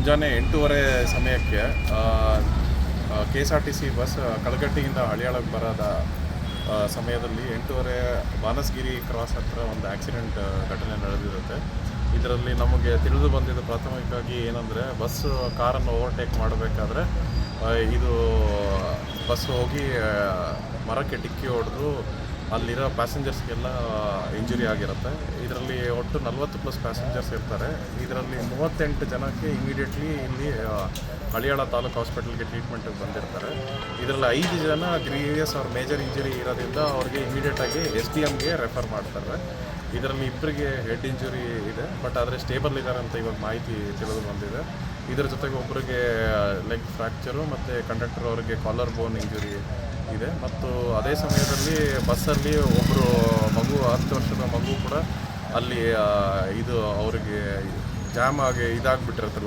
ಮುಂಜಾನೆ 8:30 ಸಮಯಕ್ಕೆ KSRTC bus ಕಲಘಟ್ಟಿಯಿಂದ ಹಳಿಯಾಳಕ್ಕೆ ಬರೋದ ಸಮಯದಲ್ಲಿ 8:30 ಬಾನಸಗಿರಿ ಕ್ರಾಸ್ ಹತ್ರ ಒಂದು ಆಕ್ಸಿಡೆಂಟ್ ಘಟನೆ ನಡೆದಿರುತ್ತೆ. ಇದರಲ್ಲಿ ನಮಗೆ ತಿಳಿದು ಬಂದಿದ್ದು ಪ್ರಾಥಮಿಕವಾಗಿ ಏನಂದರೆ, ಕಾರನ್ನು ಓವರ್ಟೇಕ್ ಮಾಡಬೇಕಾದ್ರೆ ಇದು ಬಸ್ ಹೋಗಿ ಮರಕ್ಕೆ ಡಿಕ್ಕಿ ಹೊಡೆದು ಅಲ್ಲಿರೋ ಪ್ಯಾಸೆಂಜರ್ಸ್ಗೆಲ್ಲ ಇಂಜುರಿ ಆಗಿರುತ್ತೆ. ಇದರಲ್ಲಿ ಒಟ್ಟು 40+ ಪ್ಯಾಸೆಂಜರ್ಸ್ ಇರ್ತಾರೆ. ಇದರಲ್ಲಿ 38 ಜನಕ್ಕೆ ಇಮಿಡಿಯೇಟ್ಲಿ ಇಲ್ಲಿ ಹಳಿಯಾಳ ತಾಲೂಕು ಹಾಸ್ಪಿಟಲ್ಗೆ ಟ್ರೀಟ್ಮೆಂಟಿಗೆ ಬಂದಿರ್ತಾರೆ. ಇದರಲ್ಲಿ 5 ಜನ ಗ್ರೀವಿಯಸ್ ಅವ್ರ ಮೇಜರ್ ಇಂಜುರಿ ಇರೋದ್ರಿಂದ ಅವ್ರಿಗೆ ಇಮಿಡಿಯೇಟಾಗಿ SDMಗೆ ರೆಫರ್ ಮಾಡ್ತಾರೆ. ಇದರಲ್ಲಿ ಇಬ್ಬರಿಗೆ ಹೆಡ್ ಇಂಜುರಿ ಇದೆ, ಬಟ್ ಆದರೆ ಸ್ಟೇಬಲ್ ಇದ್ದಾರೆ ಅಂತ ಇವಾಗ ಮಾಹಿತಿ ತಿಳಿದು ಬಂದಿದೆ. ಇದರ ಜೊತೆಗೆ ಒಬ್ಬರಿಗೆ ಲೆಗ್ ಫ್ರ್ಯಾಕ್ಚರು ಮತ್ತು ಕಂಡಕ್ಟರ್ ಅವರಿಗೆ ಕಾಲರ್ ಬೋನ್ ಇಂಜುರಿ ಇದೆ. ಮತ್ತು ಅದೇ ಸಮಯದಲ್ಲಿ ಬಸ್ಸಲ್ಲಿ ಒಬ್ಬರು ಮಗು 10 ವರ್ಷದ ಮಗು ಕೂಡ ಅಲ್ಲಿ ಇದು ಅವರಿಗೆ ಜಾಮ್ ಆಗಿ ಇದಾಗಿಬಿಟ್ಟಿರುತ್ತೆ,